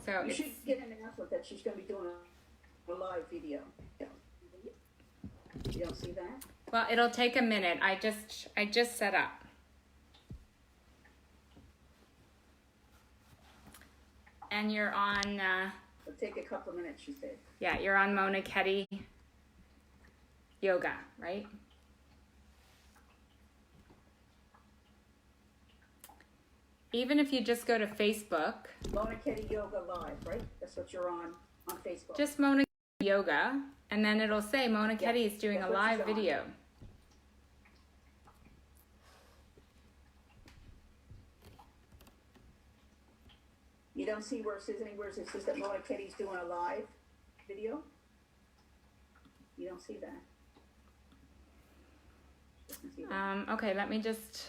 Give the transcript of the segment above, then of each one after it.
So you should get an announcement that she's going to be doing a live video. You don't see that? Well, it'll take a minute. I just set up. And you're on. It'll take a couple of minutes, she said. Yeah, you're on Mona Ketty Yoga, right? Even if you just go to Facebook. Mona Ketty Yoga Live, right? That's what you're on Facebook. Just Mona Ketty Yoga, and then it'll say Mona Ketty is doing a live video. You don't see where it says anywhere it says that Mona Ketty's doing a live video? You don't see that? Okay, let me just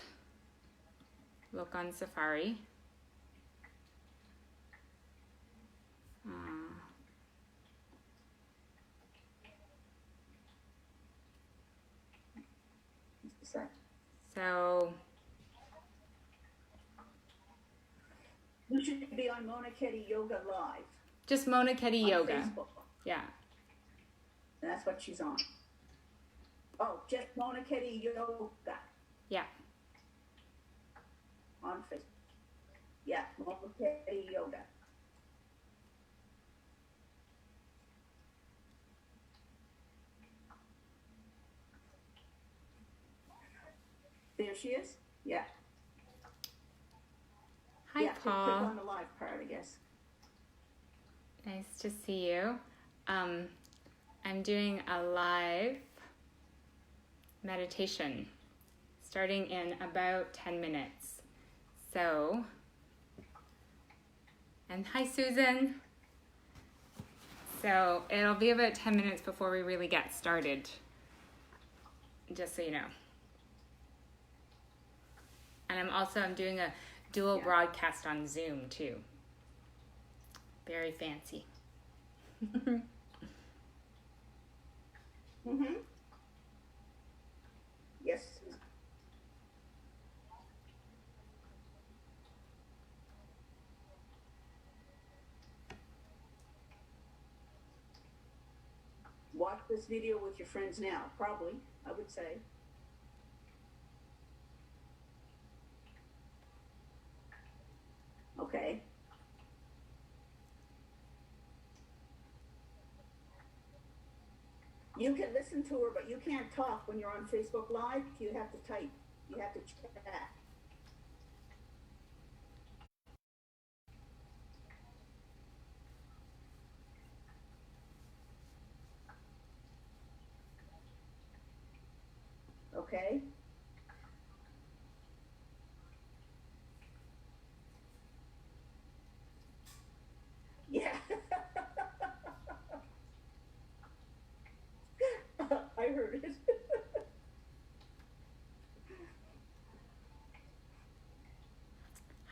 look on Safari. So you should be on Mona Ketty Yoga Live. Just Mona Ketty Yoga. Facebook. Yeah. And that's what she's on. Oh, just Mona Ketty Yoga. Yeah. On Facebook. Yeah, Mona Ketty Yoga. There she is. Yeah. Hi, yeah, Paul. Click on the live part, I guess. Nice to see you. I'm doing a live meditation starting in about 10 minutes. So, and hi, Susan. So it'll be about 10 minutes before we really get started, just so you know. And I'm doing a dual broadcast on Zoom too. Very fancy. Yes. Watch this video with your friends now, probably, I would say. Okay. You can listen to her, but you can't talk when you're on Facebook Live. You have to type. You have to chat. Okay? Yeah. I heard it.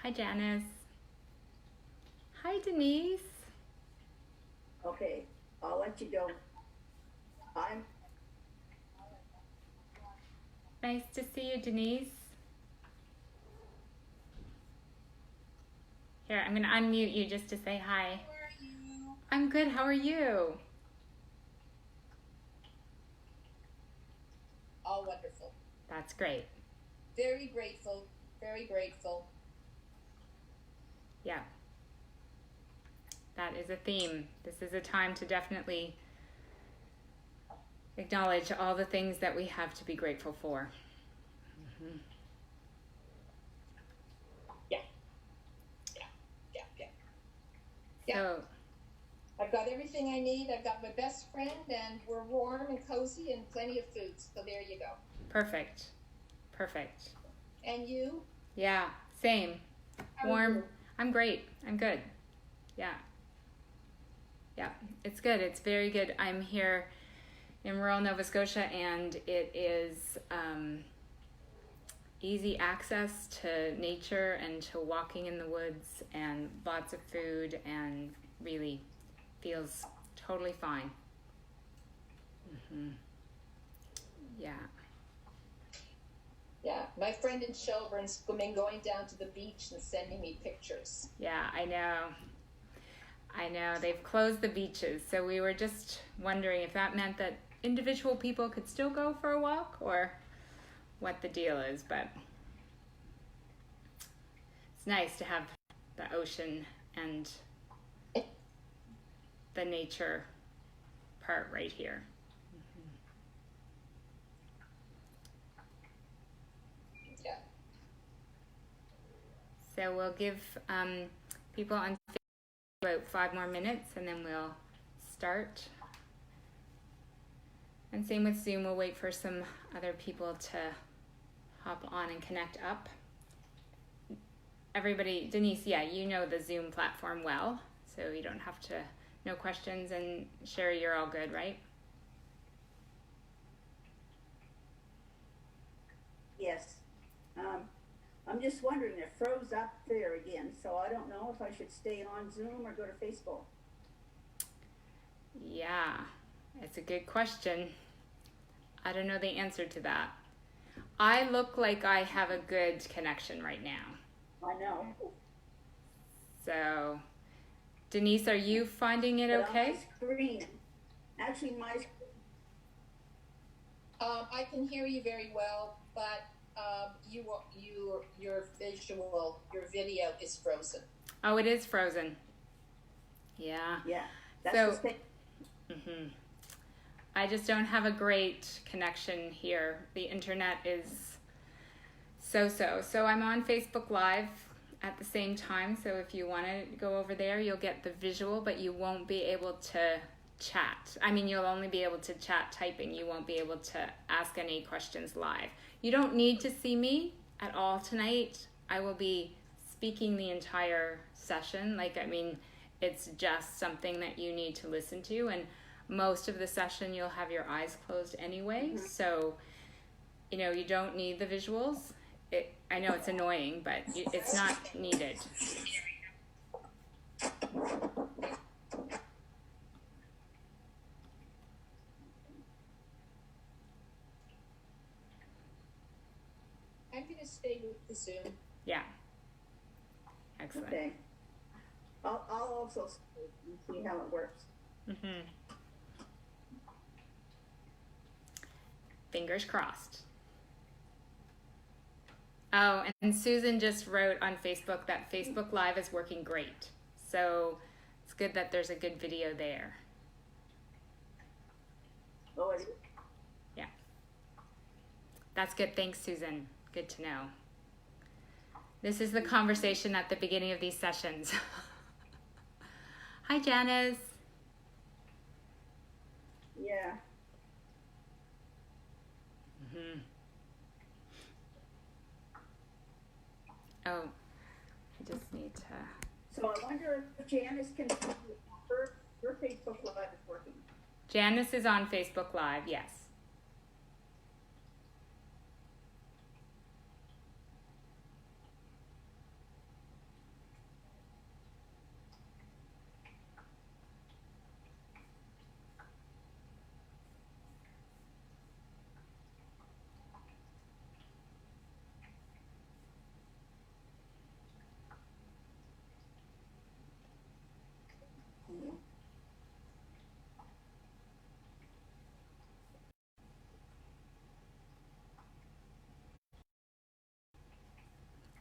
Hi, Janice. Hi, Denise. Okay, I'll let you go. Nice to see you, Denise. Here, I'm going to unmute you just to say hi. How are you? I'm good. How are you? All wonderful. That's great. Very grateful. Very grateful. Yeah. That is a theme. This is a time to definitely acknowledge all the things that we have to be grateful for. Mm-hmm. Yeah. So, I've got everything I need. I've got my best friend, and we're warm and cozy and plenty of food. So there you go. perfect. Perfect. And you? Yeah, same. How are Warm. you? I'm great. I'm good. Yeah. Yeah, it's good. It's very good. I'm here in rural Nova Scotia, and it is easy access to nature and to walking in the woods and lots of food, and really feels totally fine. Mm-hmm. Yeah. Yeah, my friend in Shelburne's been going down to the beach and sending me pictures. Yeah, I know. I know, they've closed the beaches, so we were just wondering if that meant that individual people could still go for a walk or what the deal is, but it's nice to have the ocean and the nature part right here. Yeah. So we'll give people on Facebook about 5 more minutes and then we'll start. And same with Zoom, we'll wait for some other people to hop on and connect up. Everybody, Denise, yeah, you know the Zoom platform well, so you don't have to, no questions, and Sherry, you're all good, right? Yes. I'm just wondering, it froze up there again, so I don't know if I should stay on Zoom or go to Facebook. Yeah, it's a good question. I don't know the answer to that. I look like I have a good connection right now. I know. So, Denise, are you finding it But okay? on my screen, actually I can hear you very well, but your video is frozen. Oh, it is frozen. Yeah. yeah, that's So- the thing. I just don't have a great connection here. The internet is so-so. So I'm on Facebook Live at the same time. So if you want to go over there, you'll get the visual, but you won't be able to chat. I mean, you'll only be able to chat typing. You won't be able to ask any questions live. You don't need to see me at all tonight. I will be speaking the entire session. It's just something that you need to listen to, and most of the session you'll have your eyes closed anyway, so you don't need the visuals. I know it's annoying, but it's not needed. I'm going to stay with the Zoom. Yeah. Excellent. Okay. I'll also see how it works. Fingers crossed. Oh, and Susan just wrote on Facebook that Facebook Live is working great. So it's good that there's a good video there. Oh, it is? Yeah. That's good. Thanks, Susan. Good to know. This is the conversation at the beginning of these sessions. Hi, Janice. Yeah. Oh, I just need to... So I wonder if Janice can, her Facebook Live is working. Janice is on Facebook Live, yes.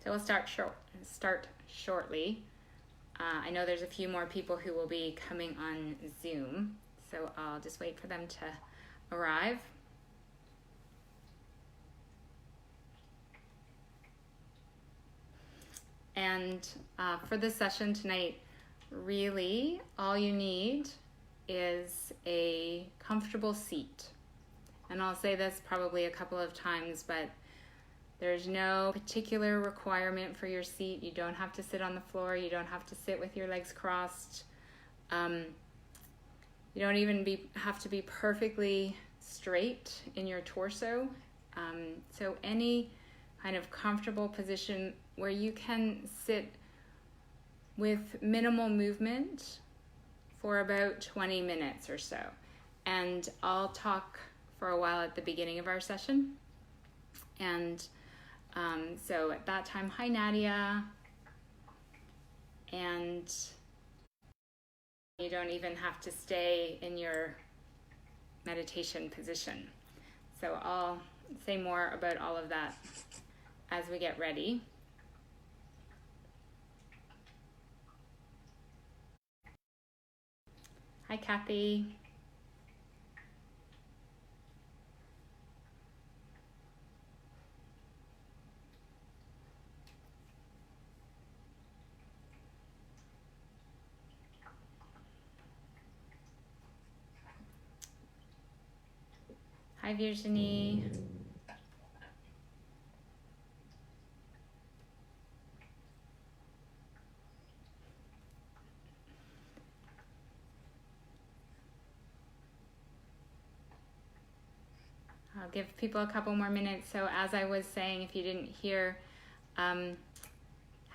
So we'll start shortly. I know there's a few more people who will be coming on Zoom, so I'll just wait for them to arrive. And for this session tonight, really all you need is a comfortable seat. And I'll say this probably a couple of times, but there's no particular requirement for your seat. You don't have to sit on the floor. You don't have to sit with your legs crossed. You don't even have to be perfectly straight in your torso. So any kind of comfortable position where you can sit with minimal movement for about 20 minutes or so. And I'll talk for a while at the beginning of our session. And so at that time, hi Nadia. And You don't even have to stay in your meditation position. So I'll say more about all of that as we get ready. Hi, Kathy. Hi, Virginie. I'll give people a couple more minutes. So as I was saying, if you didn't hear, have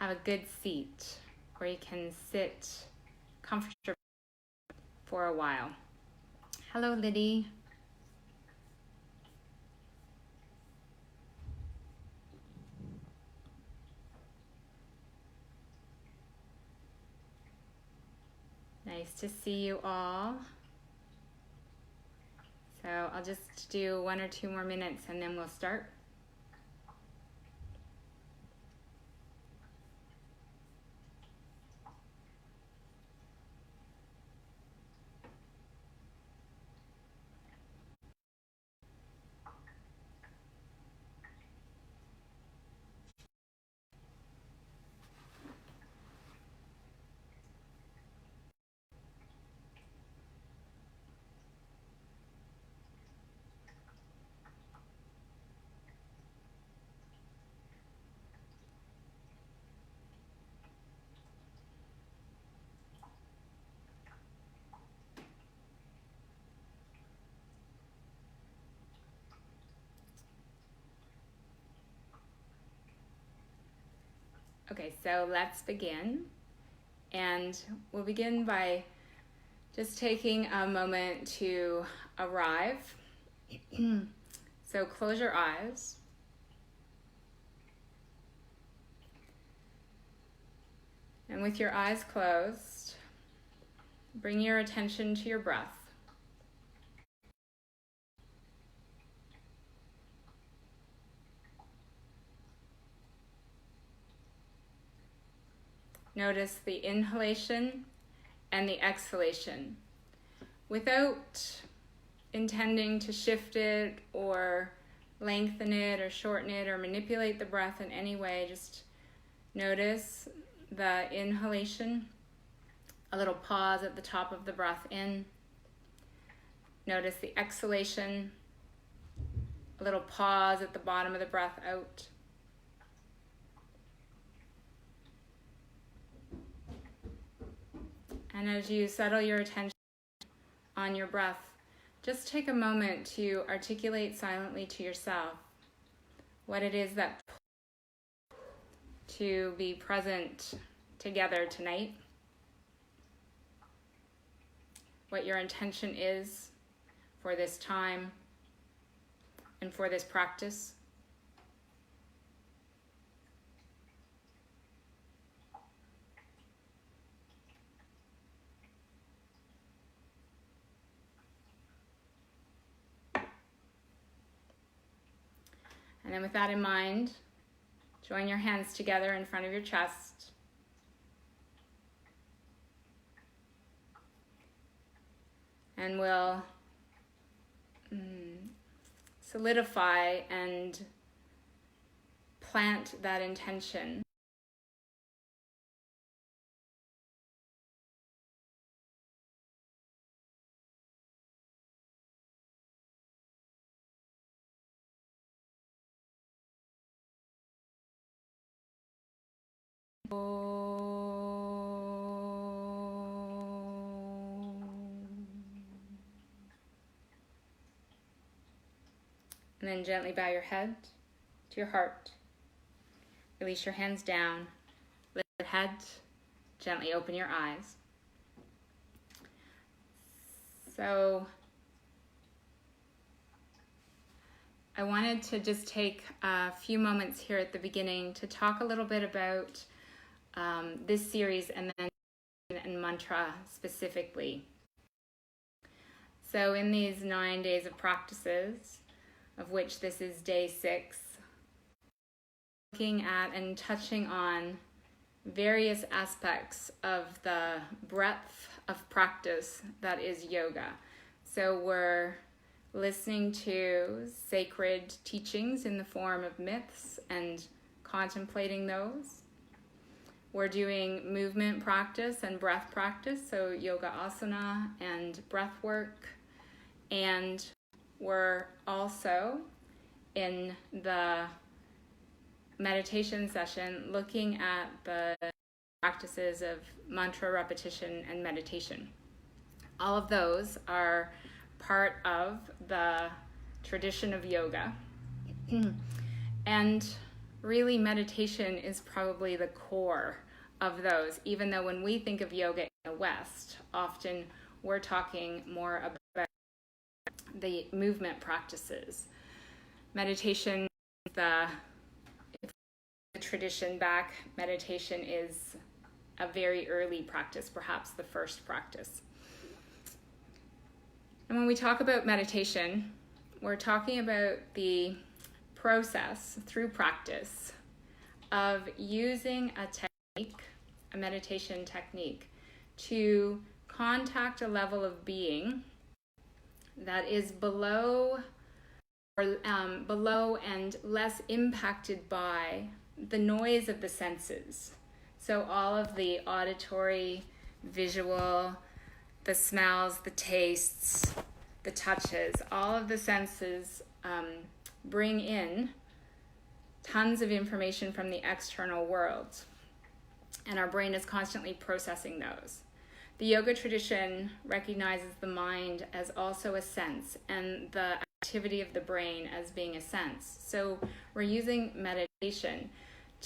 a good seat where you can sit comfortably for a while. Hello, Liddy. Nice to see you all. So I'll just do 1 or 2 more minutes and then we'll start. Okay, so let's begin. And we'll begin by just taking a moment to arrive. So close your eyes. And with your eyes closed, bring your attention to your breath. Notice the inhalation and the exhalation without intending to shift it or lengthen it or shorten it or manipulate the breath in any way. Just notice the inhalation, a little pause at the top of the breath in. Notice the exhalation, a little pause at the bottom of the breath out. And as you settle your attention on your breath, just take a moment to articulate silently to yourself what it is that to be present together tonight, what your intention is for this time and for this practice. And then with that in mind, join your hands together in front of your chest. And we'll solidify and plant that intention. And then gently bow your head to your heart. Release your hands down. Lift your head. Gently open your eyes. So I wanted to just take a few moments here at the beginning to talk a little bit about this series and then and mantra specifically. So in these 9 days of practices, of which this is day 6, looking at and touching on various aspects of the breadth of practice that is yoga. So we're listening to sacred teachings in the form of myths and contemplating those. We're doing movement practice and breath practice, so yoga asana and breath work. And we're also in the meditation session looking at the practices of mantra repetition and meditation. All of those are part of the tradition of yoga. And really, meditation is probably the core of those, even though when we think of yoga in the West, often we're talking more about the movement practices. Meditation, the tradition back, meditation is a very early practice, perhaps the first practice. And when we talk about meditation, we're talking about the process through practice of using a technique, a meditation technique, to contact a level of being that is below and less impacted by the noise of the senses. So all of the auditory, visual, the smells, the tastes, the touches, all of the senses bring in tons of information from the external world, and our brain is constantly processing those. The yoga tradition recognizes the mind as also a sense, and the activity of the brain as being a sense. So we're using meditation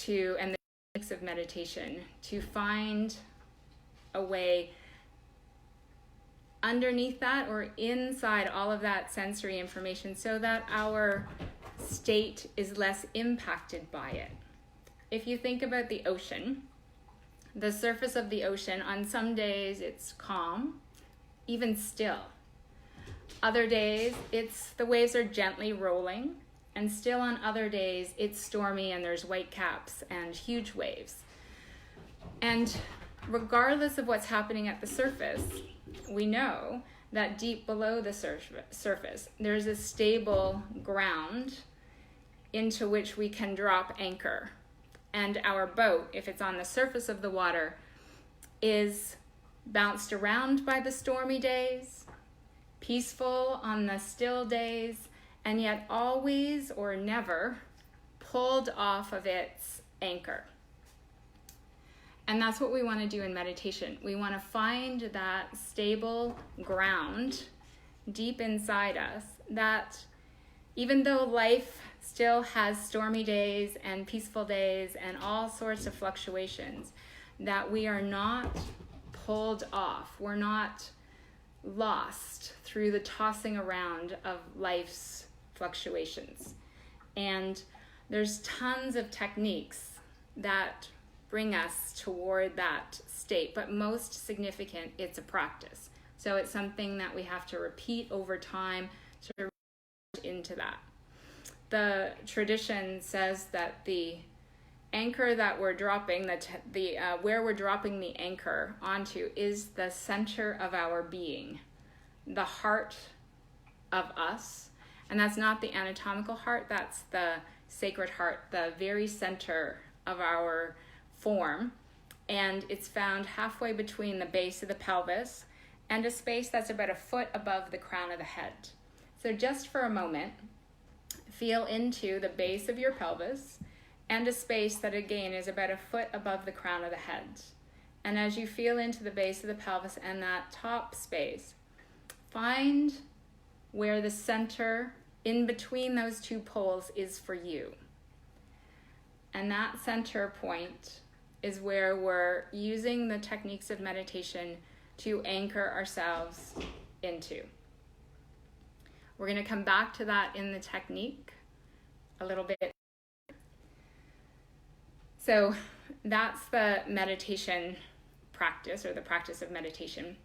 and the techniques of meditation to find a way underneath that or inside all of that sensory information so that our state is less impacted by it. If you think about the ocean, the surface of the ocean, on some days it's calm, even still. Other days the waves are gently rolling, and still on other days it's stormy and there's white caps and huge waves. And regardless of what's happening at the surface, we know that deep below the surface, there's a stable ground into which we can drop anchor. And our boat, if it's on the surface of the water, is bounced around by the stormy days, peaceful on the still days, and yet always or never pulled off of its anchor. And that's what we want to do in meditation. We want to find that stable ground deep inside us, that even though life still has stormy days and peaceful days and all sorts of fluctuations, that we are not pulled off. We're not lost through the tossing around of life's fluctuations. And there's tons of techniques that bring us toward that state, but most significant, it's a practice. So it's something that we have to repeat over time to reach into that. The tradition says that the anchor that we're dropping, where we're dropping the anchor onto, is the center of our being, the heart of us. And that's not the anatomical heart, that's the sacred heart, the very center of our form. And it's found halfway between the base of the pelvis and a space that's about a foot above the crown of the head. So just for a moment, feel into the base of your pelvis and a space that again is about a foot above the crown of the head. And as you feel into the base of the pelvis and that top space, find where the center in between those two poles is for you. And that center point is where we're using the techniques of meditation to anchor ourselves into. We're going to come back to that in the technique a little bit. So that's the meditation practice, or the practice of meditation.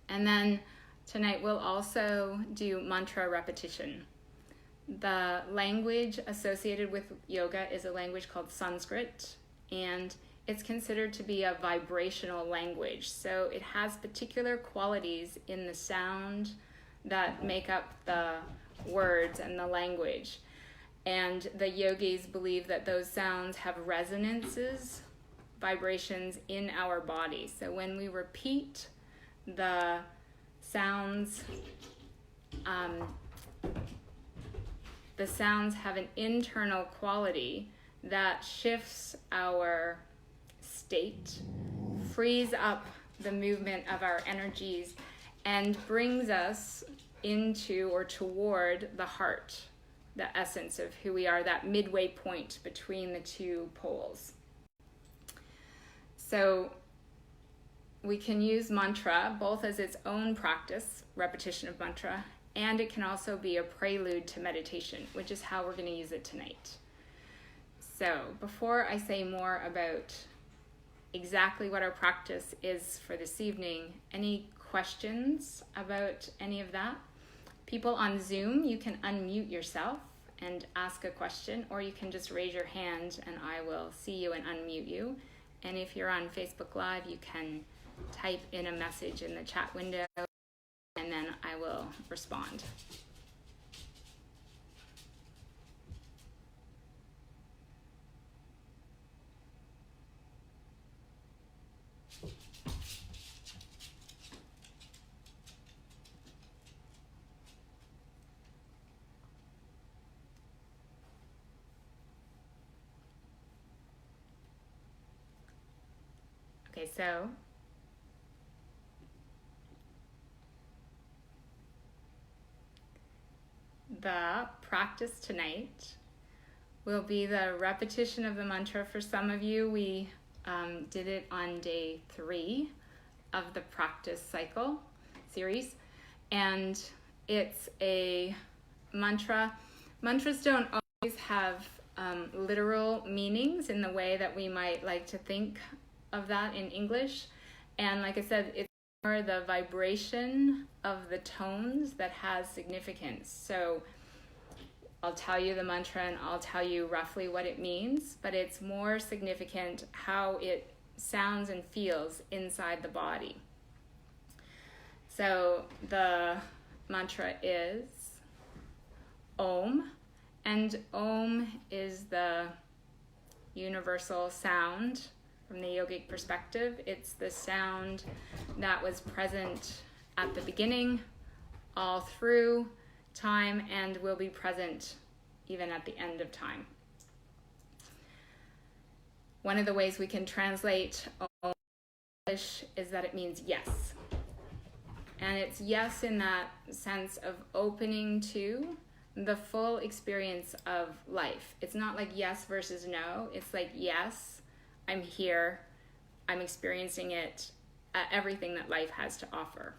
And then tonight we'll also do mantra repetition. The language associated with yoga is a language called Sanskrit, and it's considered to be a vibrational language. So it has particular qualities in the sound that make up the words and the language. And the yogis believe that those sounds have resonances, vibrations in our body. So when we repeat the sounds, the sounds have an internal quality that shifts our state, frees up the movement of our energies, and brings us into or toward the heart, the essence of who we are, that midway point between the two poles. So we can use mantra both as its own practice, repetition of mantra, and it can also be a prelude to meditation, which is how we're going to use it tonight. So before I say more about exactly what our practice is for this evening, any questions about any of that? People on Zoom, you can unmute yourself and ask a question, or you can just raise your hand and I will see you and unmute you. And if you're on Facebook Live, you can type in a message in the chat window and then I will respond. Okay, so the practice tonight will be the repetition of the mantra. For some of you, we did it on day 3 of the practice cycle series, and it's a mantra. Mantras don't always have literal meanings in the way that we might like to think of that in English, and like I said, it's more the vibration of the tones that has significance. So I'll tell you the mantra and I'll tell you roughly what it means, but it's more significant how it sounds and feels inside the body. So the mantra is Om, and Om is the universal sound from the yogic perspective. It's the sound that was present at the beginning, all through time, and will be present even at the end of time. One of the ways we can translate Om in English is that it means yes. And it's yes in that sense of opening to the full experience of life. It's not like yes versus no. It's like yes, I'm here, I'm experiencing it, everything that life has to offer.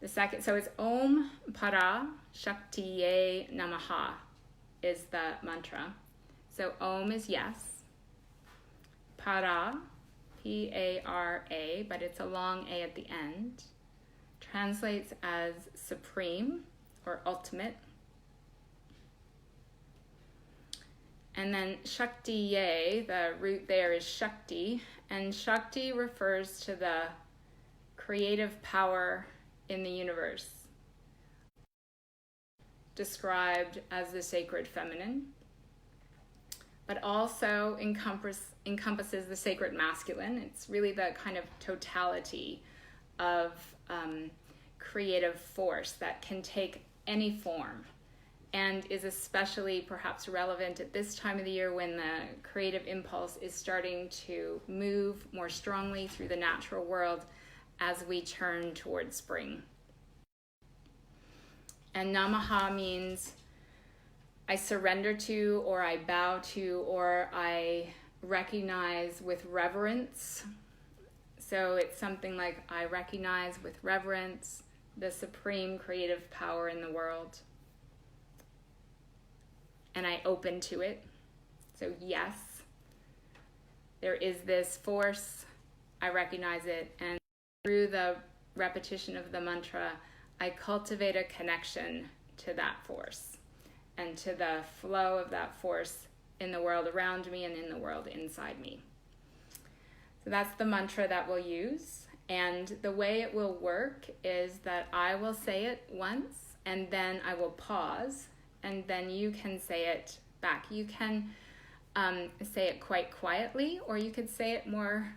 The second, so it's Om Para Shaktiye Namaha is the mantra. So Om is yes. Para, P-A-R-A, but it's a long A at the end, translates as supreme or ultimate. And then Shaktiye, the root there is Shakti, and Shakti refers to the creative power in the universe, described as the sacred feminine, but also encompasses the sacred masculine. It's really the kind of totality of creative force that can take any form, and is especially perhaps relevant at this time of the year when the creative impulse is starting to move more strongly through the natural world as we turn towards spring. And Namaha means I surrender to, or I bow to, or I recognize with reverence. So it's something like I recognize with reverence the supreme creative power in the world, and I open to it. So yes. there is this force, I recognize it, and through the repetition of the mantra, I cultivate a connection to that force and to the flow of that force in the world around me and in the world inside me. So that's the mantra that we'll use. And the way it will work is that I will say it once, and then I will pause, and then you can say it back. You can say it quite quietly, or you could say it more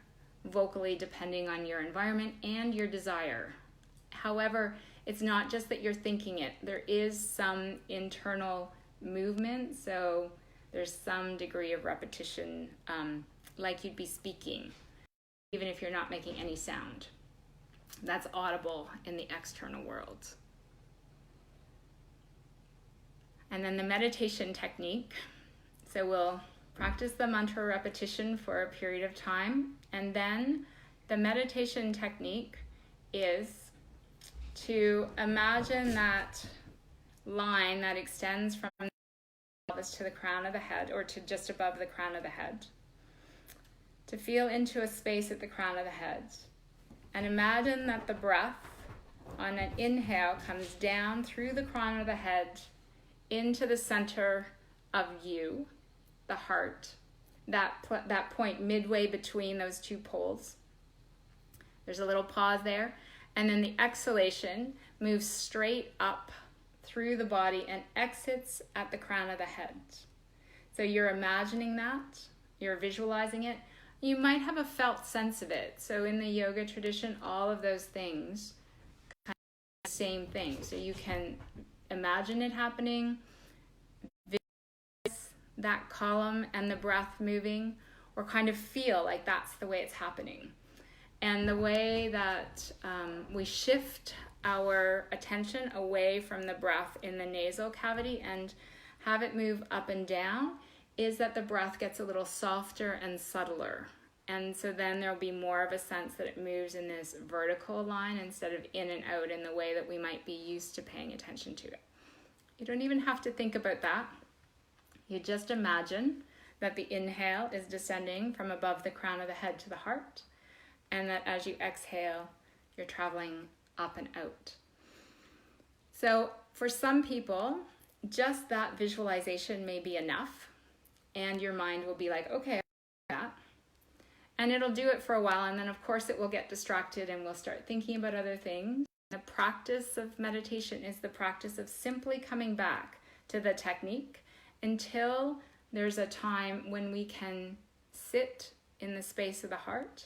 vocally depending on your environment and your desire. However, it's not just that you're thinking it. There is some internal movement, so there's some degree of repetition, like you'd be speaking, even if you're not making any sound. That's audible in the external world. And then the meditation technique. So we'll practice the mantra repetition for a period of time, and then the meditation technique is to imagine that line that extends from the pelvis to the crown of the head, or to just above the crown of the head, to feel into a space at the crown of the head, and imagine that the breath on an inhale comes down through the crown of the head into the center of you, the heart, that point midway between those two poles. There's a little pause there, and then the exhalation moves straight up through the body and exits at the crown of the head. So you're imagining that, you're visualizing it. You might have a felt sense of it. So in the yoga tradition, all of those things kind of the same thing. So you can imagine it happening, visualize that column and the breath moving, or kind of feel like that's the way it's happening. And the way that we shift our attention away from the breath in the nasal cavity and have it move up and down is that the breath gets a little softer and subtler. And so then there'll be more of a sense that it moves in this vertical line instead of in and out in the way that we might be used to paying attention to it. You don't even have to think about that. You just imagine that the inhale is descending from above the crown of the head to the heart, and that as you exhale, you're traveling up and out. So for some people, just that visualization may be enough, and your mind will be like, okay, I'll do that. And it'll do it for a while, and then of course it will get distracted and we'll start thinking about other things. The practice of meditation is the practice of simply coming back to the technique until there's a time when we can sit in the space of the heart,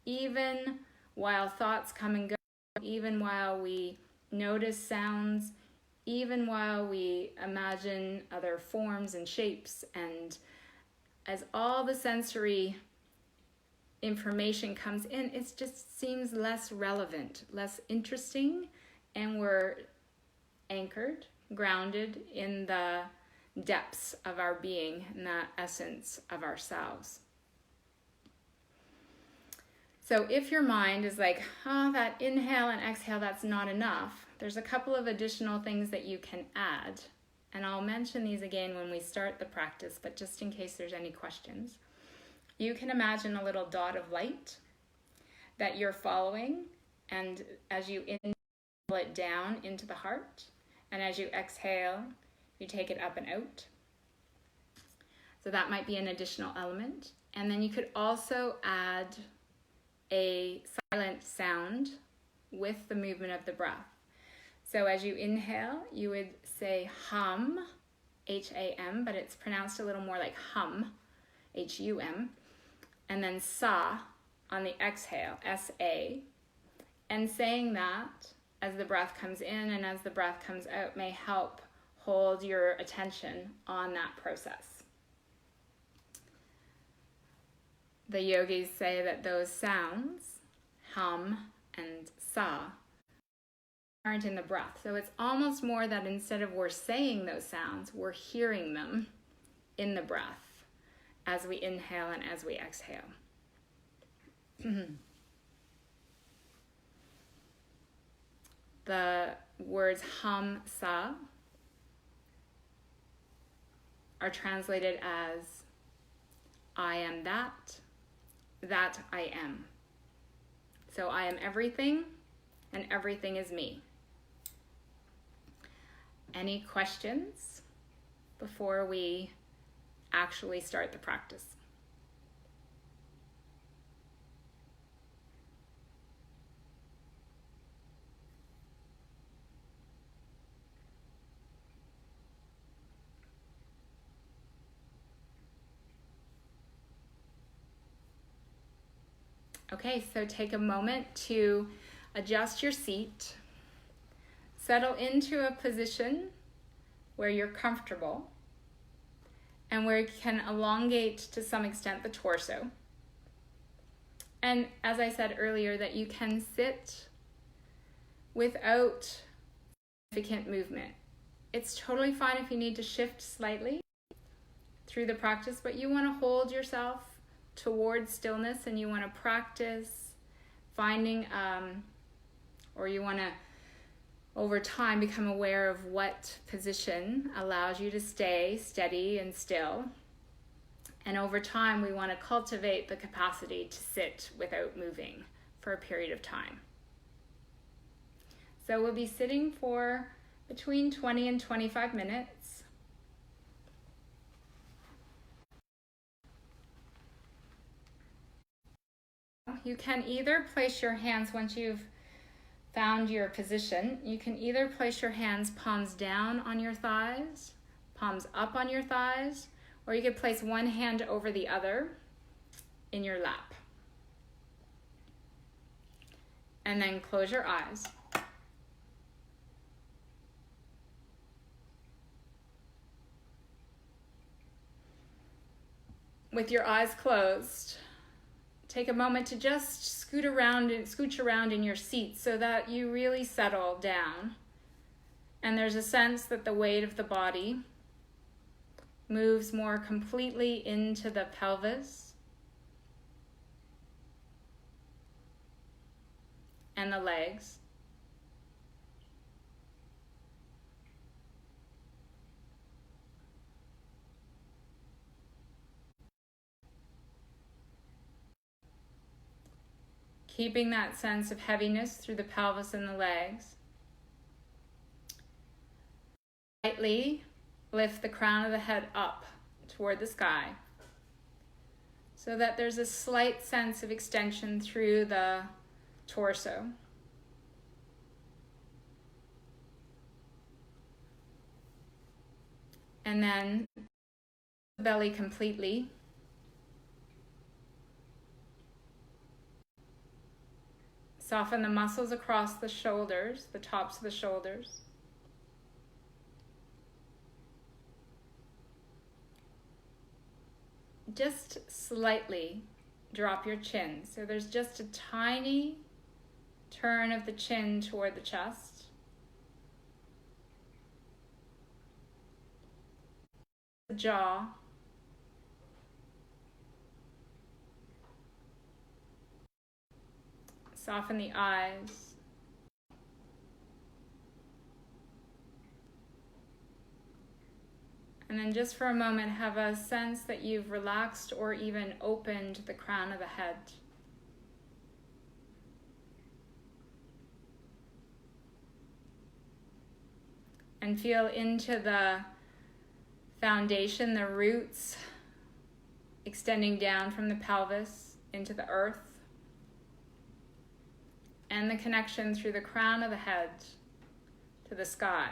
even while thoughts come and go, even while we notice sounds, even while we imagine other forms and shapes, and as all the sensory information comes in, it just seems less relevant, less interesting, and we're anchored, grounded in the depths of our being and the essence of ourselves. So if your mind is like, oh, that inhale and exhale, that's not enough, there's a couple of additional things that you can add. And I'll mention these again when we start the practice, but just in case there's any questions. You can imagine a little dot of light that you're following, and as you inhale it down into the heart, and as you exhale, you take it up and out. So that might be an additional element. And then you could also add a silent sound with the movement of the breath. So as you inhale, you would say hum, H-A-M, but it's pronounced a little more like hum, H-U-M, and then sa on the exhale, S-A. And saying that as the breath comes in and as the breath comes out may help hold your attention on that process. The yogis say that those sounds, hum and sa, aren't in the breath. So it's almost more that instead of we're saying those sounds, we're hearing them in the breath as we inhale and as we exhale. The words hum, sa are translated as I am that I am. So I am everything, and everything is me. Any questions before we actually start the practice? Okay, so take a moment to adjust your seat. Settle into a position where you're comfortable and where you can elongate to some extent the torso. And as I said earlier, that you can sit without significant movement. It's totally fine if you need to shift slightly through the practice, but you want to hold yourself towards stillness, and you want to practice finding, or you want to over time become aware of what position allows you to stay steady and still. And over time, we want to cultivate the capacity to sit without moving for a period of time. So we'll be sitting for between 20 and 25 minutes. You can either place your hands, once you've found your position, you can either place your hands palms down on your thighs, palms up on your thighs, or you could place one hand over the other in your lap. And then close your eyes. With your eyes closed, take a moment to just scooch around in your seat so that you really settle down. And there's a sense that the weight of the body moves more completely into the pelvis and the legs. Keeping that sense of heaviness through the pelvis and the legs. Lightly lift the crown of the head up toward the sky so that there's a slight sense of extension through the torso. And then the belly completely. Soften the muscles across the shoulders, the tops of the shoulders. Just slightly drop your chin. So there's just a tiny turn of the chin toward the chest. The jaw. Soften the eyes. And then just for a moment, have a sense that you've relaxed or even opened the crown of the head. And feel into the foundation, the roots extending down from the pelvis into the earth. And the connection through the crown of the head to the sky.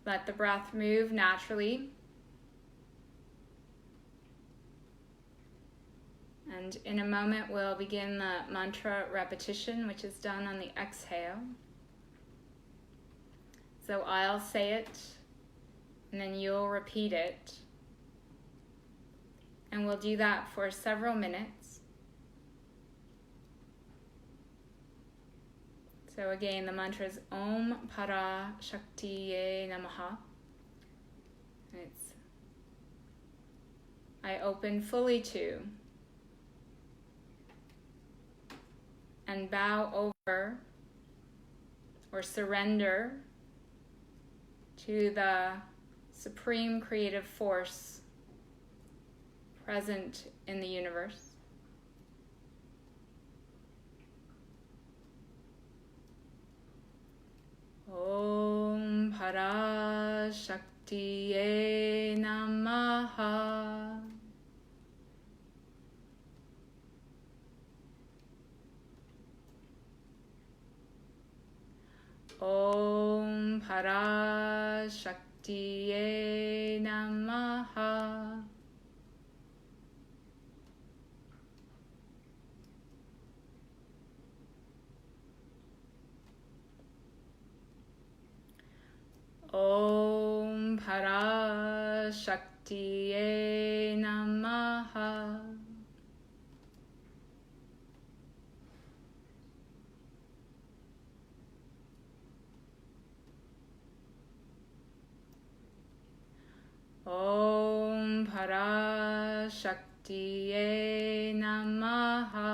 Let the breath move naturally. And in a moment, we'll begin the mantra repetition, which is done on the exhale. So I'll say it, and then you'll repeat it. And we'll do that for several minutes. So again, the mantra is Om Para Shaktiye Namaha. It's I open fully to and bow over or surrender to the supreme creative force present in the universe. Om Parashaktiye Namaha. Om Parashaktiye Namaha. Om Parashaktiye Namaha. Om Parashaktiye Namaha.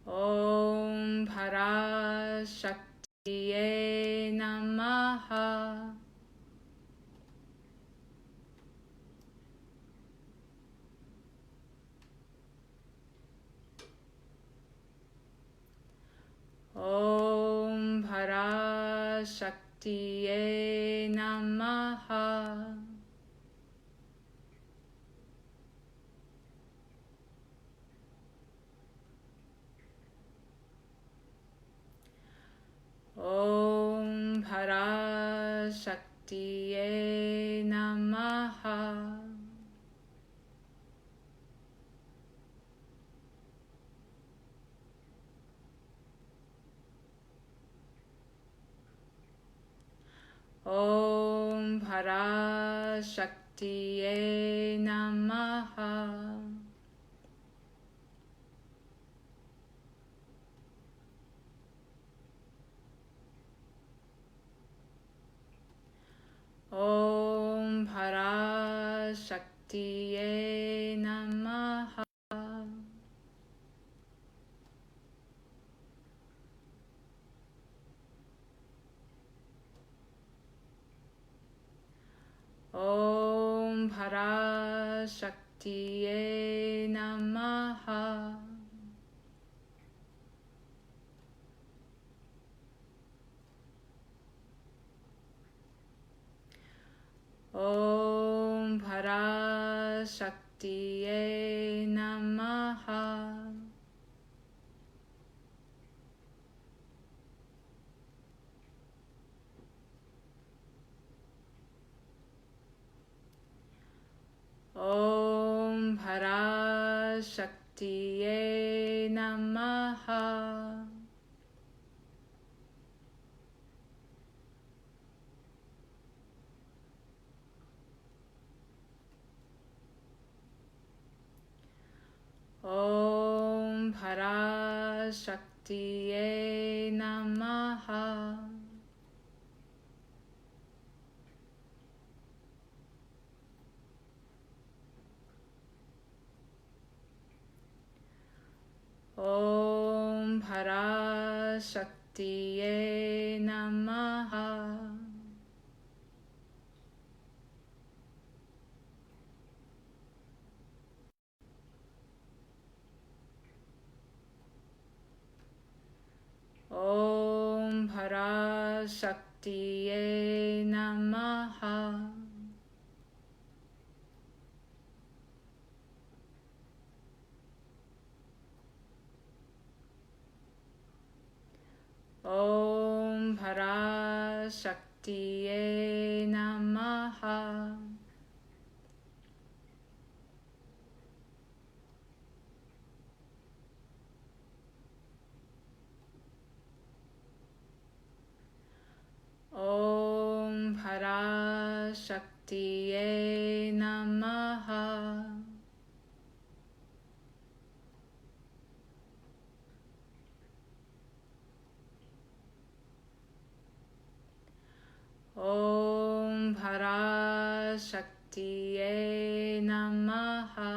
Om Parashaktiye Namaha. Om Parashaktiye Namaha. Om Parashaktiye Namaha. Om Parashaktiye Namaha. Om Parashaktiye Namaha. Om Parashaktiye Namaha. Om Parashaktiye Namaha. Om Parashaktiye Namaha. Om Parashaktiye Namaha. Om Parashaktiye Namaha. Om Parashaktiye Namaha. Om Parashaktiye Namaha. Om Parashaktiye Namaha. Om Parashaktiye Namaha.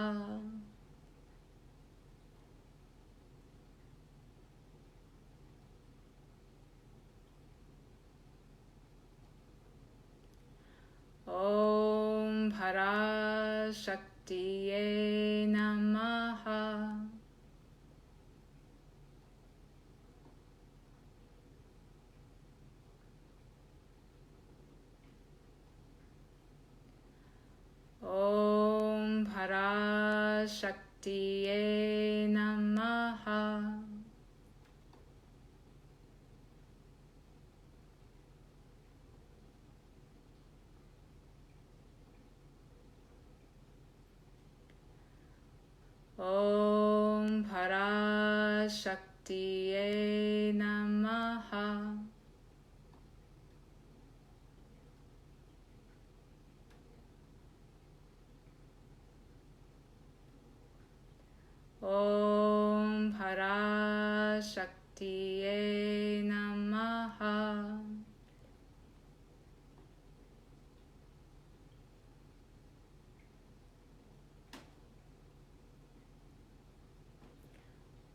Parashaktiye Namaha. Om Parashaktiye Namaha. Om Parashaktiye Namaha. Om Parashaktiye Namaha.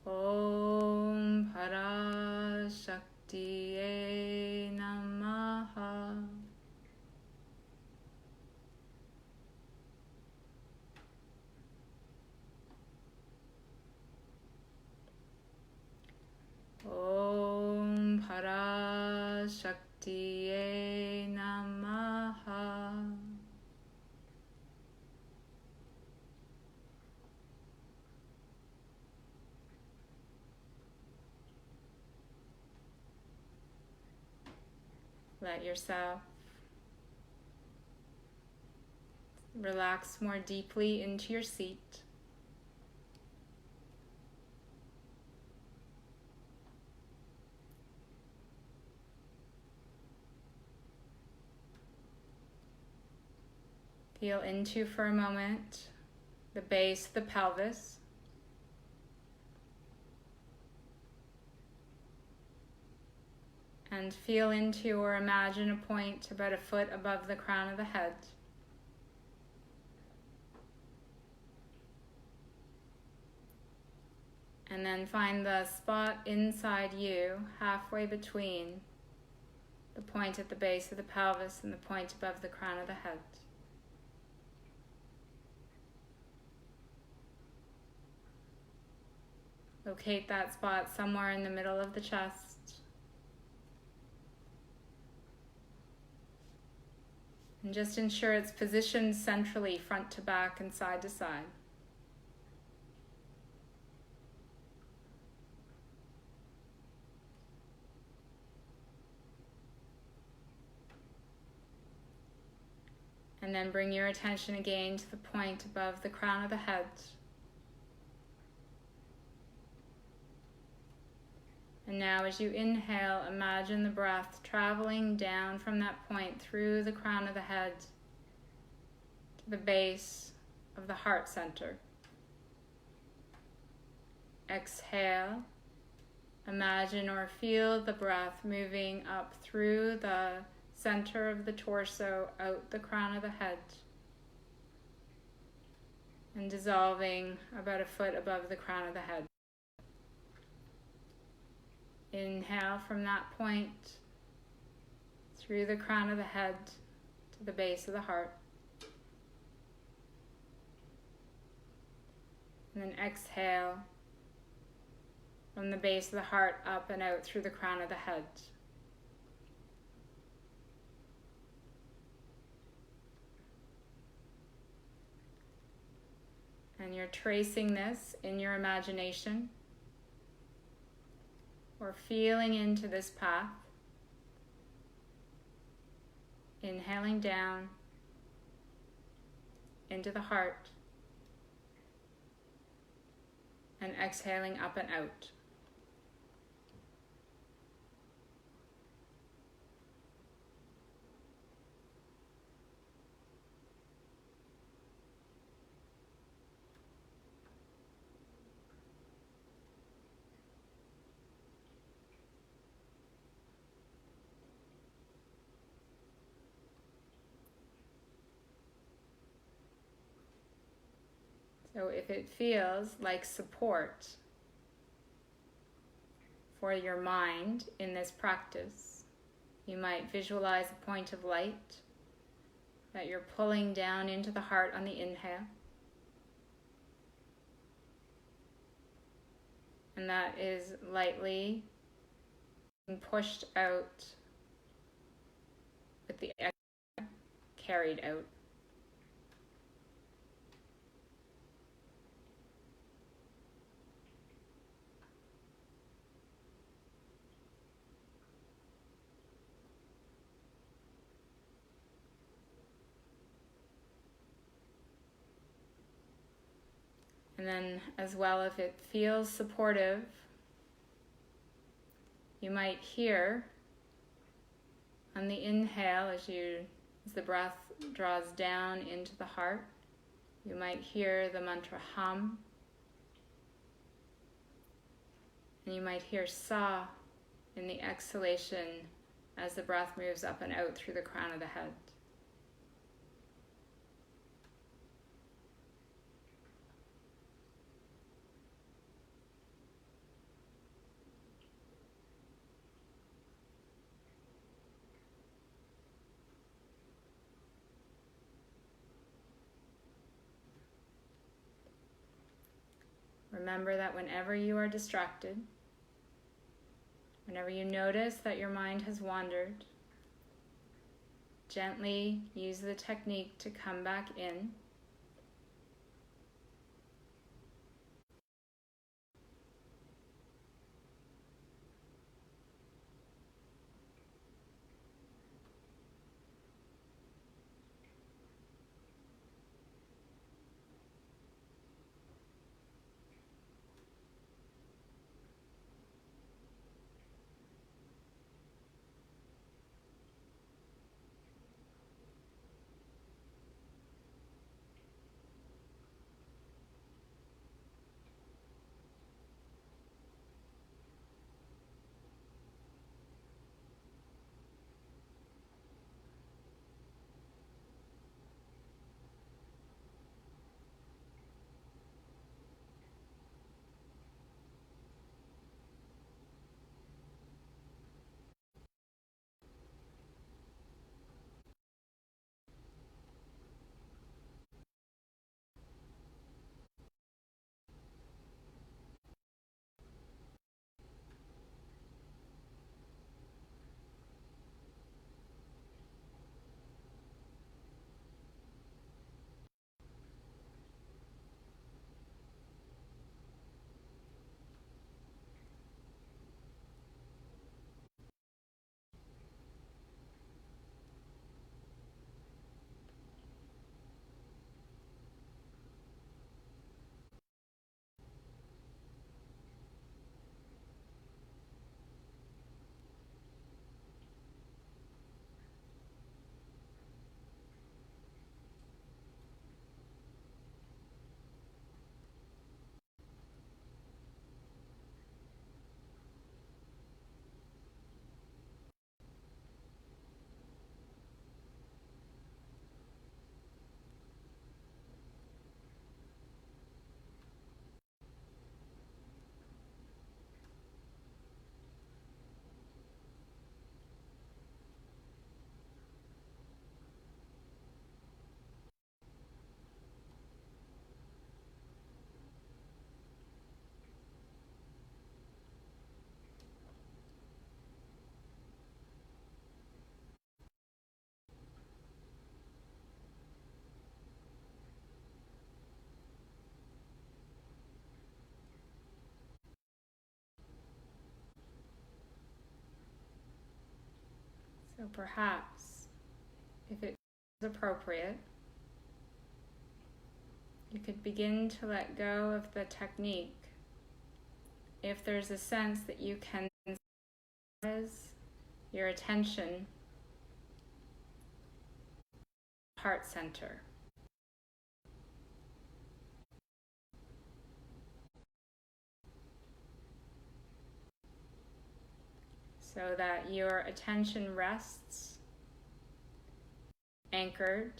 Om Parashaktiye Namaha. Om Parashaktiye Namaha. Let yourself relax more deeply into your seat. Feel into for a moment the base of the pelvis. And feel into or imagine a point about a foot above the crown of the head. And then find the spot inside you, halfway between the point at the base of the pelvis and the point above the crown of the head. Locate that spot somewhere in the middle of the chest. And just ensure it's positioned centrally, front to back and side to side. And then bring your attention again to the point above the crown of the head. And now as you inhale, imagine the breath traveling down from that point through the crown of the head to the base of the heart center. Exhale, imagine or feel the breath moving up through the center of the torso, out the crown of the head, and dissolving about a foot above the crown of the head. Inhale from that point through the crown of the head to the base of the heart. And then exhale from the base of the heart up and out through the crown of the head. And you're tracing this in your imagination, or feeling into this path, inhaling down into the heart and exhaling up and out. So if it feels like support for your mind in this practice, you might visualize a point of light that you're pulling down into the heart on the inhale. And that is lightly being pushed out with the exhale carried out. And then as well, if it feels supportive, you might hear on the inhale as the breath draws down into the heart, you might hear the mantra hum. And you might hear sa in the exhalation as the breath moves up and out through the crown of the head. Remember that whenever you are distracted, whenever you notice that your mind has wandered, gently use the technique to come back in. So perhaps, if it is appropriate, you could begin to let go of the technique if there's a sense that you can your attention heart center. So that your attention rests anchored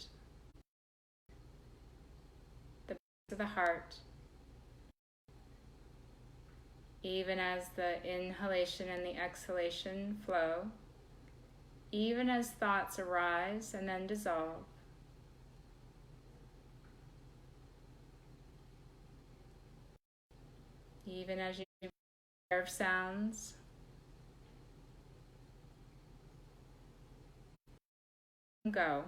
the base of the heart, even as the inhalation and the exhalation flow, even as thoughts arise and then dissolve. Even as you observe sounds, go.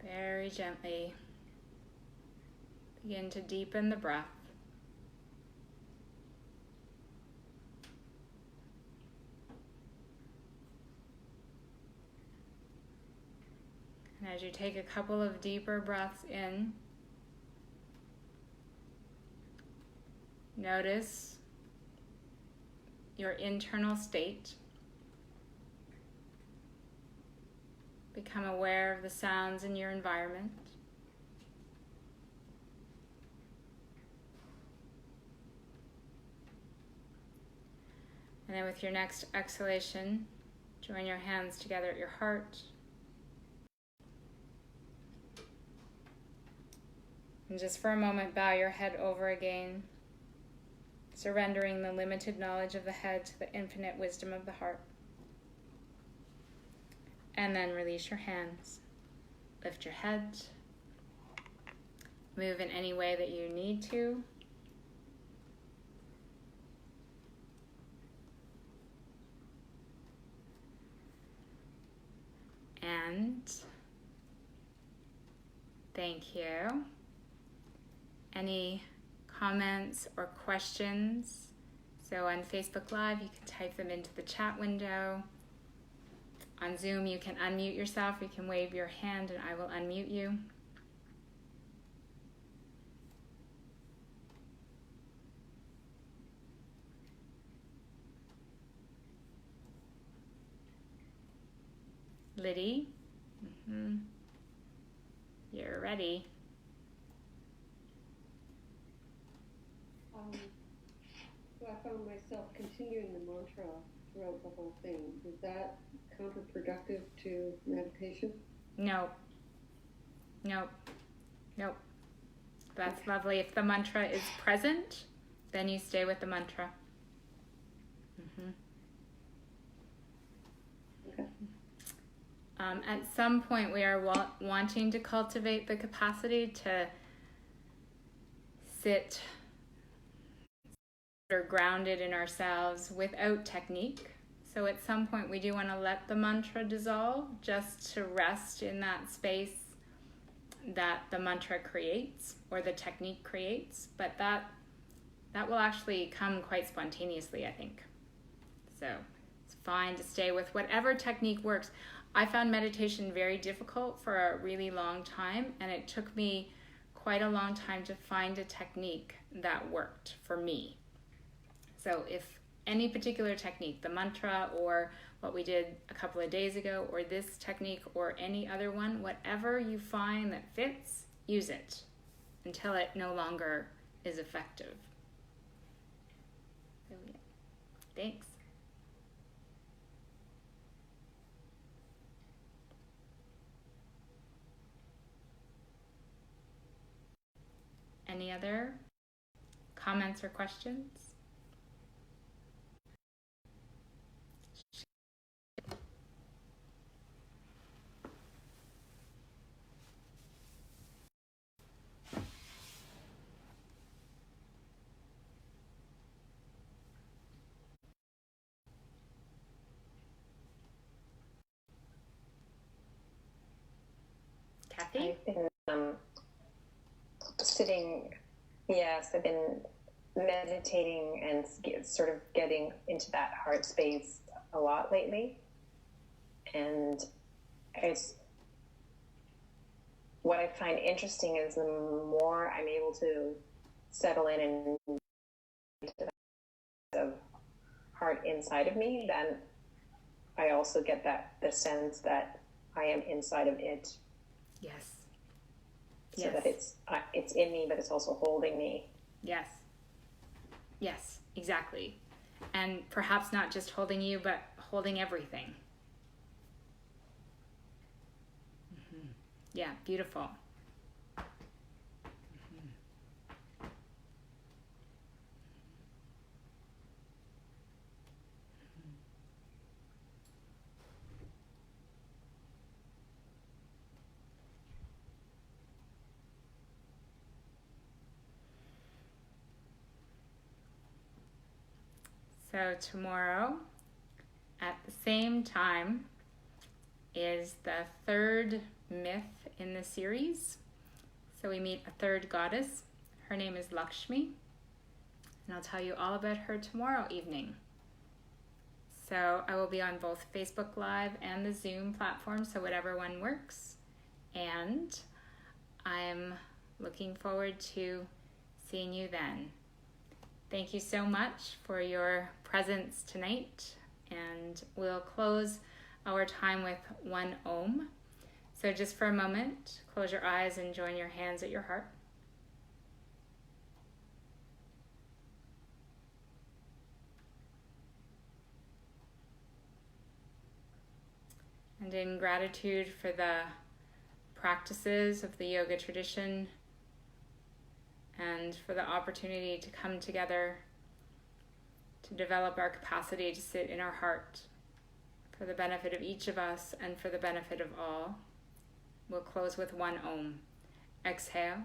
Very gently begin to deepen the breath. And as you take a couple of deeper breaths in, notice your internal state. Become aware of the sounds in your environment. And then with your next exhalation, join your hands together at your heart. And just for a moment, bow your head over again, surrendering the limited knowledge of the head to the infinite wisdom of the heart. And then release your hands. Lift your head. Move in any way that you need to. And thank you. Any comments or questions? So on Facebook Live, you can type them into the chat window. On Zoom, you can unmute yourself. You can wave your hand and I will unmute you. Liddy, you're ready. So I found myself continuing the mantra throughout the whole thing. Is that counterproductive to meditation? No. Nope. Nope. That's lovely. If the mantra is present, then you stay with the mantra. Okay. At some point, we are wanting to cultivate the capacity to sit or grounded in ourselves without technique. So at some point, we do want to let the mantra dissolve, just to rest in that space that the mantra creates or the technique creates. But that will actually come quite spontaneously, I think. So it's fine to stay with whatever technique works. I found meditation very difficult for a really long time, and it took me quite a long time to find a technique that worked for me. So if any particular technique, the mantra or what we did a couple of days ago, or this technique or any other one, whatever you find that fits, use it until it no longer is effective. So yeah, thanks. Any other comments or questions? Kathy? I've been sitting, yes, I've been meditating and sort of getting into that heart space a lot lately. And it's what I find interesting is the more I'm able to settle in and into the heart inside of me, then I also get the sense that I am inside of it. Yes. So that it's in me, but it's also holding me. Yes. Yes, exactly. And perhaps not just holding you, but holding everything. Yeah, beautiful. So tomorrow, at the same time, is the third myth in the series. So we meet a third goddess. Her name is Lakshmi, and I'll tell you all about her tomorrow evening. So I will be on both Facebook Live and the Zoom platform, so whatever one works. And I'm looking forward to seeing you then. Thank you so much for your presence tonight, and we'll close our time with one Om. So just for a moment, close your eyes and join your hands at your heart. And in gratitude for the practices of the yoga tradition and for the opportunity to come together to develop our capacity to sit in our heart for the benefit of each of us and for the benefit of all, we'll close with one Om. Exhale.